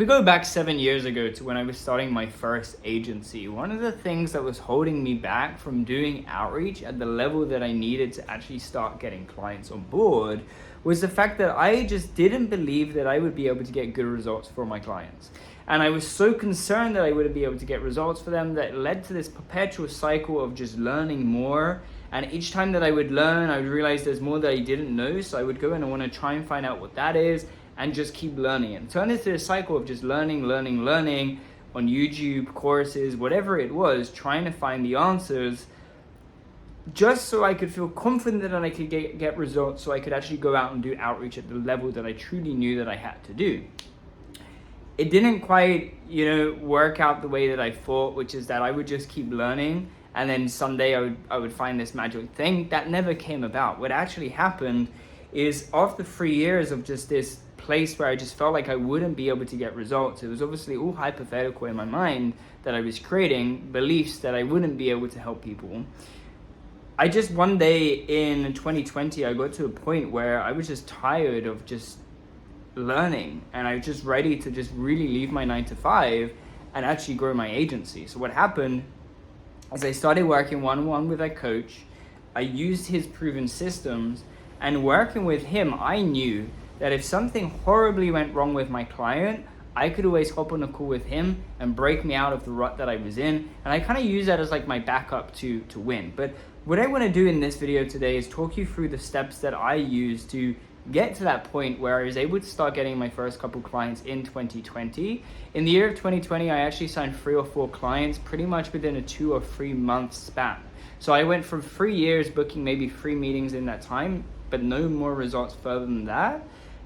we go back 7 years ago to when I was starting my first agency, one of the things that was holding me back from doing outreach at the level that I needed to actually start getting clients on board was the fact that I just didn't believe that I would be able to get good results for my clients. And I was so concerned that I wouldn't be able to get results for them that it led to this perpetual cycle of just learning more. And each time that I would learn, I would realize there's more that I didn't know. So I would go and I want to try and find out what that is and just keep learning and turn into a cycle of just learning on YouTube, courses, whatever it was, trying to find the answers just so I could feel confident that I could get results, so I could actually go out and do outreach at the level that I truly knew that I had to do. It didn't quite, work out the way that I thought, which is that I would just keep learning and then someday I would find this magic thing. That never came about. What actually happened is after 3 years of just this place where I just felt like I wouldn't be able to get results, it was obviously all hypothetical in my mind that I was creating, beliefs that I wouldn't be able to help people. I just one day in 2020, I got to a point where I was just tired of just learning and I was just ready to just really leave my 9 to 5 and actually grow my agency. So what happened is I started working one-on-one with a coach. I used his proven systems, and working with him, I knew that if something horribly went wrong with my client, I could always hop on a call with him and break me out of the rut that I was in. And I kind of use that as like my backup to win. But what I want to do in this video today is talk you through the steps that I use to get to that point where I was able to start getting my first couple clients in 2020. In the year of 2020, I actually signed 3 or 4 clients pretty much within a 2 or 3 month span. So I went from 3 years booking maybe 3 meetings in that time, but no more results further than that,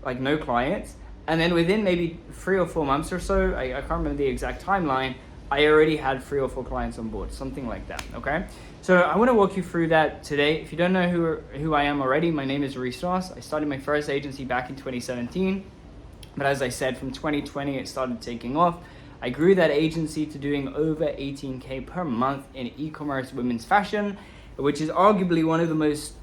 like no clients. And then within maybe 3 or 4 months or so, I can't remember the exact timeline, I already had 3 or 4 clients on board, something like that, okay? So I want to walk you through that today. If you don't know who I am already, my name is Reece. I started my first agency back in 2017, but as I said, from 2020, it started taking off. I grew that agency to doing over 18K per month in e-commerce women's fashion, which is arguably one of the most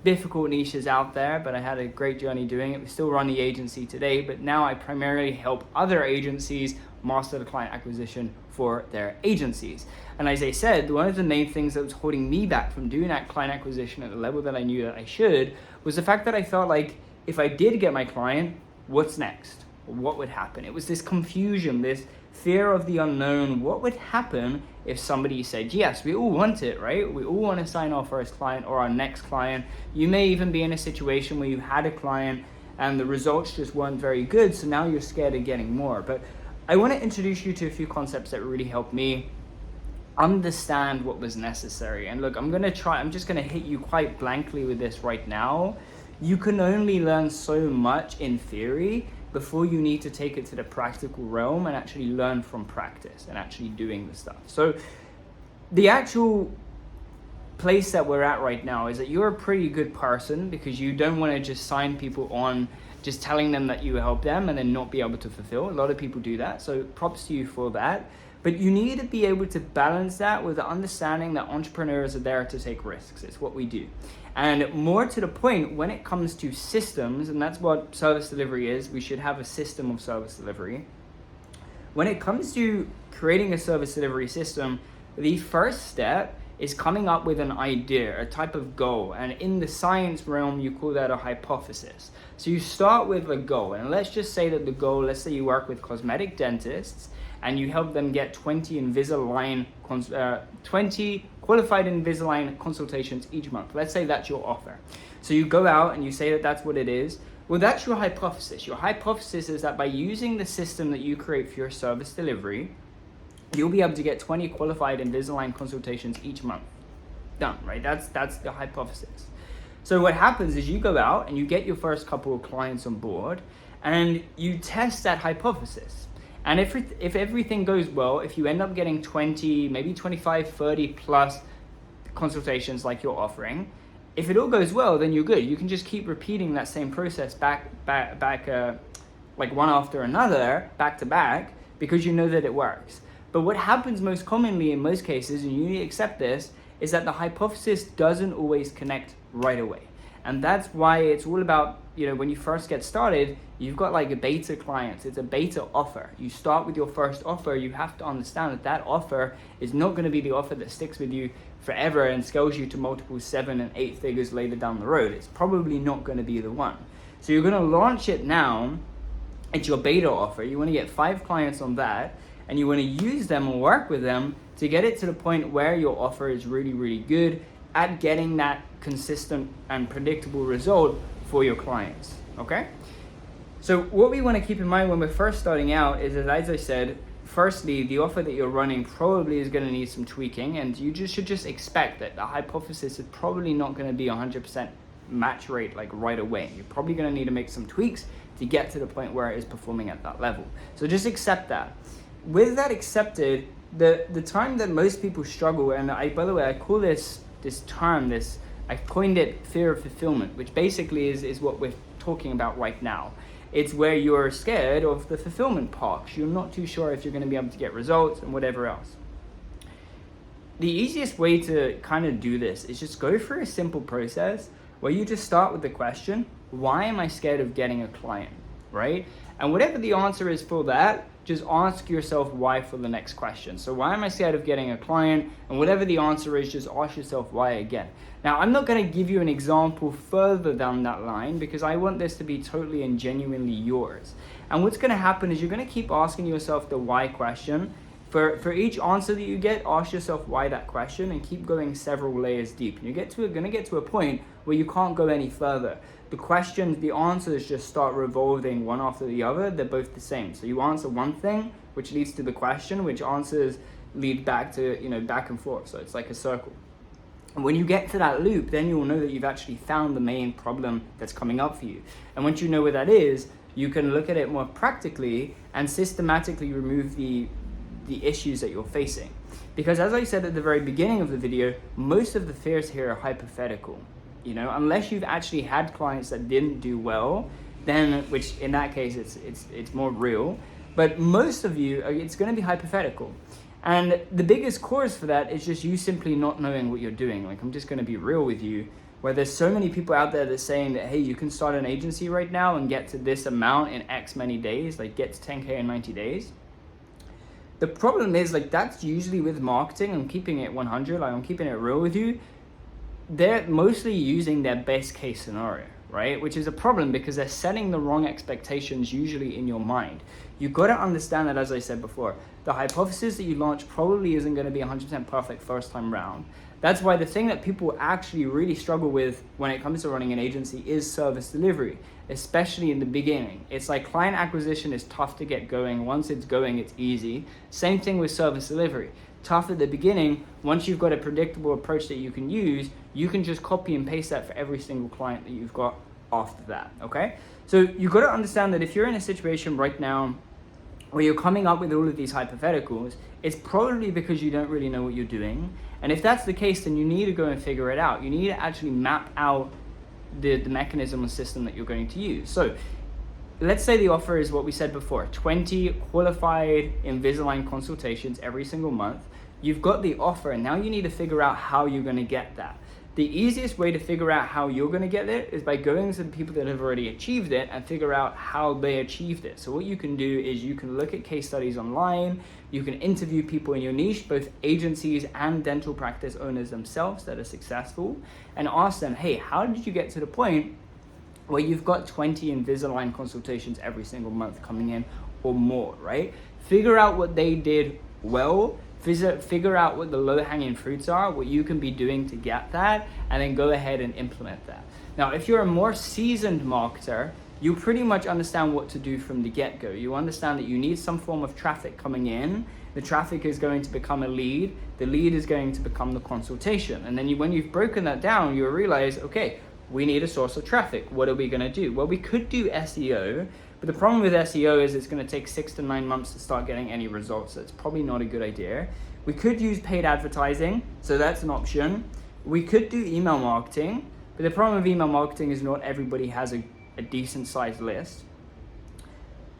difficult niches out there, but I had a great journey doing it. We still run the agency today, but now I primarily help other agencies master the client acquisition for their agencies. And as I said, one of the main things that was holding me back from doing that client acquisition at the level that I knew that I should was the fact that I felt like if I did get my client, what's next? What would happen? It was this confusion, this fear of the unknown. What would happen if somebody said, yes, we all want it, right? We all want to sign our first client or our next client. You may even be in a situation where you had a client and the results just weren't very good, so now you're scared of getting more. But I want to introduce you to a few concepts that really helped me understand what was necessary. And look, I'm just going to hit you quite blankly with this right now. You can only learn so much in theory before you need to take it to the practical realm and actually learn from practice and actually doing the stuff. So the actual place that we're at right now is that you're a pretty good person because you don't want to just sign people on just telling them that you help them and then not be able to fulfill. A lot of people do that, so props to you for that. But you need to be able to balance that with the understanding that entrepreneurs are there to take risks. It's what we do. And more to the point, when it comes to systems, and that's what service delivery is, we should have a system of service delivery. When it comes to creating a service delivery system, the first step is coming up with an idea, a type of goal. And in the science realm, you call that a hypothesis. So you start with a goal. And let's just say that the goal, let's say you work with cosmetic dentists and you help them get 20 qualified Invisalign consultations each month. Let's say that's your offer. So you go out and you say that that's what it is. Well, that's your hypothesis. Your hypothesis is that by using the system that you create for your service delivery, you'll be able to get 20 qualified Invisalign consultations each month. Done, right? That's the hypothesis. So what happens is you go out and you get your first couple of clients on board and you test that hypothesis. And if everything goes well, if you end up getting 20, maybe 25, 30 plus consultations like you're offering, if it all goes well, then you're good. You can just keep repeating that same process back, like one after another, back to back, because you know that it works. But what happens most commonly in most cases, and you need to accept this, is that the hypothesis doesn't always connect right away. And that's why it's all about, when you first get started, you've got like a beta clients. It's a beta offer. You start with your first offer. You have to understand that offer is not going to be the offer that sticks with you forever and scales you to multiple 7 and 8 figures later down the road. It's probably not going to be the one. So you're going to launch it now. It's your beta offer. You want to get 5 clients on that, and you want to use them and work with them to get it to the point where your offer is really, really good at getting that consistent and predictable result for your clients, okay? So what we want to keep in mind when we're first starting out is that, as I said, firstly, the offer that you're running probably is going to need some tweaking, and you should just expect that the hypothesis is probably not going to be 100% match rate like right away. You're probably going to need to make some tweaks to get to the point where it is performing at that level. So just accept that. With that accepted, the time that most people struggle, and by the way, I call this term, I coined it fear of fulfillment, which basically is what we're talking about right now. It's where you're scared of the fulfillment part. You're not too sure if you're going to be able to get results and whatever else. The easiest way to kind of do this is just go through a simple process where you just start with the question, why am I scared of getting a client, right? And whatever the answer is for that, just ask yourself why for the next question. So why am I scared of getting a client? And whatever the answer is, just ask yourself why again. Now, I'm not going to give you an example further down that line because I want this to be totally and genuinely yours. And what's going to happen is you're going to keep asking yourself the why question. For each answer that you get, ask yourself why that question and keep going several layers deep. And you're going to get to a point where you can't go any further. The answers just start revolving one after the other. They're both the same. So you answer one thing, which leads to the question, which answers lead back to, back and forth. So it's like a circle. And when you get to that loop, then you will know that you've actually found the main problem that's coming up for you. And once you know what that is, you can look at it more practically and systematically remove the issues that you're facing. Because as I said at the very beginning of the video, most of the fears here are hypothetical. Unless you've actually had clients that didn't do well, then, which in that case it's more real. But most of you, it's going to be hypothetical. And the biggest cause for that is just you simply not knowing what you're doing. Like, I'm just going to be real with you, where there's so many people out there that are saying that, hey, you can start an agency right now and get to this amount in X many days, like get to 10K in 90 days. The problem is, that's usually with marketing. I'm keeping it 100, I'm keeping it real with you. They're mostly using their best case scenario, right? Which is a problem because they're setting the wrong expectations usually in your mind. You've got to understand that, as I said before, the hypothesis that you launch probably isn't going to be 100% perfect first time round. That's why the thing that people actually really struggle with when it comes to running an agency is service delivery, especially in the beginning. It's like client acquisition is tough to get going. Once it's going, it's easy. Same thing with service delivery. Tough at the beginning. Once you've got a predictable approach that you can use, you can just copy and paste that for every single client that you've got after that, okay? So you've got to understand that if you're in a situation right now where you're coming up with all of these hypotheticals, it's probably because you don't really know what you're doing. And if that's the case, then you need to go and figure it out. You need to actually map out the mechanism and system that you're going to use. So let's say the offer is what we said before, 20 qualified Invisalign consultations every single month. You've got the offer, and now you need to figure out how you're going to get that. The easiest way to figure out how you're going to get it is by going to the people that have already achieved it and figure out how they achieved it. So what you can do is you can look at case studies online, you can interview people in your niche, both agencies and dental practice owners themselves that are successful, and ask them, hey, how did you get to the point where you've got 20 Invisalign consultations every single month coming in or more, right? Figure out what they did well, figure out what the low-hanging fruits are, what you can be doing to get that, and then go ahead and implement that. Now, if you're a more seasoned marketer, you pretty much understand what to do from the get-go. You understand that you need some form of traffic coming in. The traffic is going to become a lead. The lead is going to become the consultation. And then when you've broken that down, you realize, okay, we need a source of traffic. What are we going to do? Well, we could do SEO, but the problem with SEO is it's going to take 6 to 9 months to start getting any results. So it's probably not a good idea. We could use paid advertising, so that's an option. We could do email marketing, but the problem with email marketing is not everybody has a decent sized list.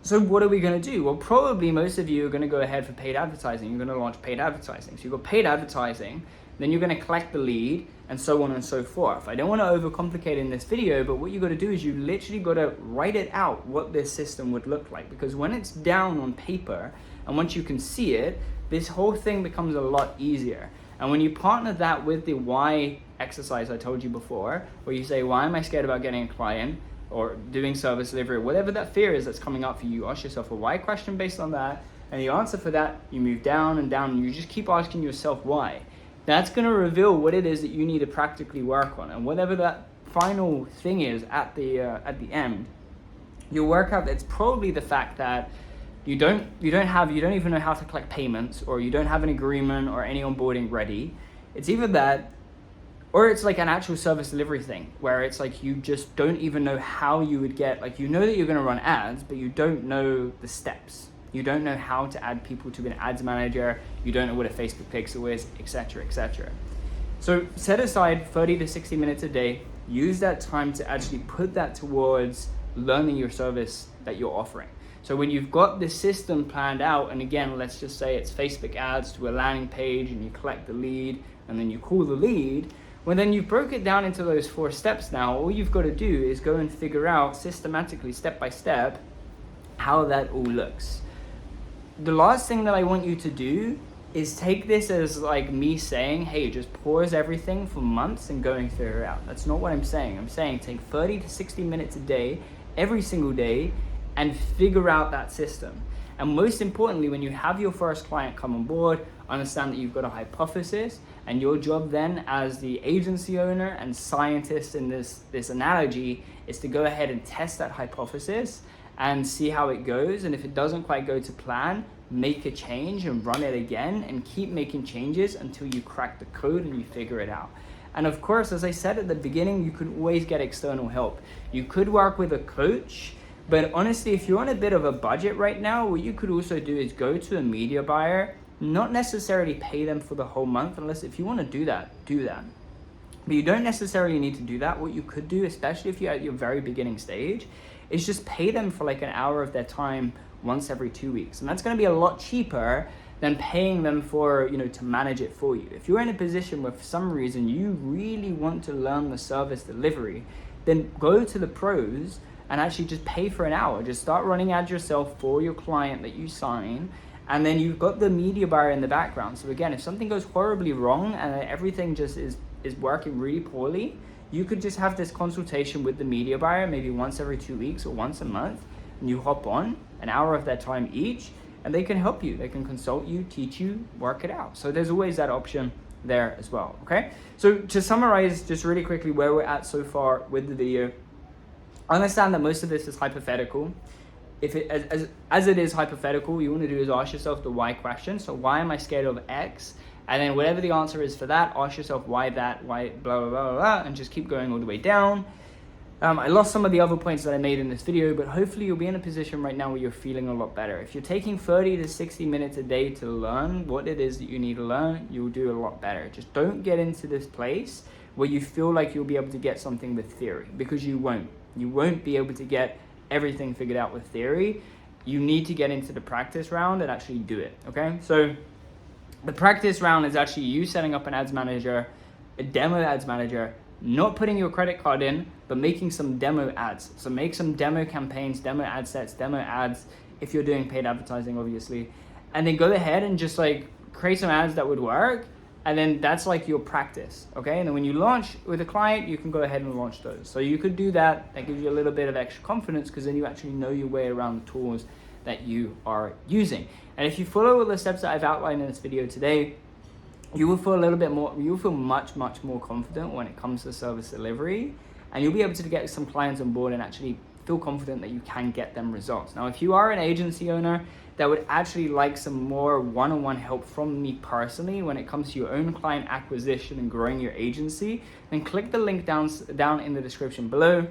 So what are we going to do? Well, probably most of you are going to go ahead for paid advertising. You're going to launch paid advertising. So you've got paid advertising. then you're going to collect the lead, and so on and so forth. I don't want to overcomplicate in this video, but what you got to do is you literally got to write it out what this system would look like, because when it's down on paper and once you can see it, this whole thing becomes a lot easier. And when you partner that with the why exercise I told you before, where you say, why am I scared about getting a client or doing service delivery, whatever that fear is that's coming up for you, ask yourself a why question based on that, and the answer for that, you move down and down, and you just keep asking yourself why. That's going to reveal what it is that you need to practically work on, and whatever that final thing is at the end, you'll work out that it's probably the fact that you don't even know how to collect payments, or you don't have an agreement or any onboarding ready. It's either that, or it's like an actual service delivery thing where it's like you just don't even know how you would get, like, you know that you're going to run ads, but you don't know the steps. You don't know how to add people to an ads manager. You don't know what a Facebook pixel is, etc., etc. So set aside 30 to 60 minutes a day. Use that time to actually put that towards learning your service that you're offering. So when you've got the system planned out, and again, let's just say it's Facebook ads to a landing page, and you collect the lead, and then you call the lead, well, then you broke it down into those 4 steps now. All you've got to do is go and figure out systematically, step by step, how that all looks. The last thing that I want you to do is take this as like me saying, hey, just pause everything for months and go and figure it out. That's not what I'm saying. I'm saying take 30 to 60 minutes a day, every single day, and figure out that system. And most importantly, when you have your first client come on board, understand that you've got a hypothesis, and your job then as the agency owner and scientist in this analogy is to go ahead and test that hypothesis and see how it goes. And if it doesn't quite go to plan, make a change and run it again and keep making changes until you crack the code and you figure it out. And of course, as I said at the beginning, you can always get external help. You could work with a coach, but honestly, if you're on a bit of a budget right now, what you could also do is go to a media buyer, not necessarily pay them for the whole month, unless if you want to do that, do that. But you don't necessarily need to do that. What you could do, especially if you're at your very beginning stage, is just pay them for like an hour of their time once every 2 weeks. And that's going to be a lot cheaper than paying them for, to manage it for you. If you're in a position where for some reason you really want to learn the service delivery, then go to the pros and actually just pay for an hour. Just start running ads yourself for your client that you sign, and then you've got the media buyer in the background. So again, if something goes horribly wrong and everything just is working really poorly, you could just have this consultation with the media buyer maybe once every 2 weeks or once a month, and you hop on an hour of their time each, and they can help you. They can consult you, teach you, work it out. So there's always that option there as well, okay? So to summarize just really quickly where we're at so far with the video, understand that most of this is hypothetical. If it as it is hypothetical, you want to do is ask yourself the why question. So why am I scared of X? And then whatever the answer is for that, ask yourself why that, why blah, blah, blah, blah, and just keep going all the way down. I lost some of the other points that I made in this video, but hopefully you'll be in a position right now where you're feeling a lot better. If you're taking 30 to 60 minutes a day to learn what it is that you need to learn, you'll do a lot better. Just don't get into this place where you feel like you'll be able to get something with theory, because you won't. You won't be able to get everything figured out with theory. You need to get into the practice round and actually do it, okay? So the practice round is actually you setting up an ads manager, a demo ads manager, not putting your credit card in, but making some demo ads. So make some demo campaigns, demo ad sets, demo ads, if you're doing paid advertising, obviously. And then go ahead and just like create some ads that would work. And then that's like your practice, okay? And then when you launch with a client, you can go ahead and launch those. So you could do that. That gives you a little bit of extra confidence, because then you actually know your way around the tools that you are using. And if you follow all the steps that I've outlined in this video today, you will feel a little bit more, you'll feel much more confident when it comes to service delivery, and you'll be able to get some clients on board and actually feel confident that you can get them results. Now, if you are an agency owner that would actually like some more one-on-one help from me personally when it comes to your own client acquisition and growing your agency, then click the link down in the description below.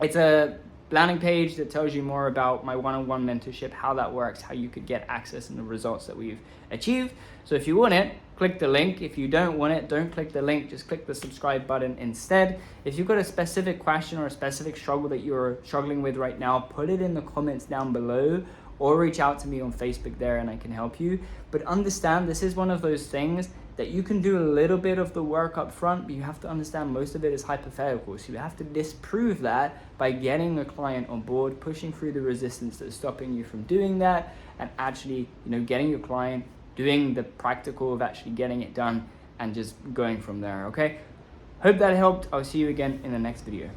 It's a landing page that tells you more about my one-on-one mentorship, how that works, how you could get access and the results that we've achieved. So if you want it, click the link. If you don't want it, don't click the link, just click the subscribe button instead. If you've got a specific question or a specific struggle that you're struggling with right now, put it in the comments down below, or reach out to me on Facebook there and I can help you. But understand, this is one of those things that you can do a little bit of the work up front, but you have to understand most of it is hypothetical. So you have to disprove that by getting a client on board, pushing through the resistance that's stopping you from doing that, and actually, getting your client, doing the practical of actually getting it done, and just going from there, okay? Hope that helped. I'll see you again in the next video.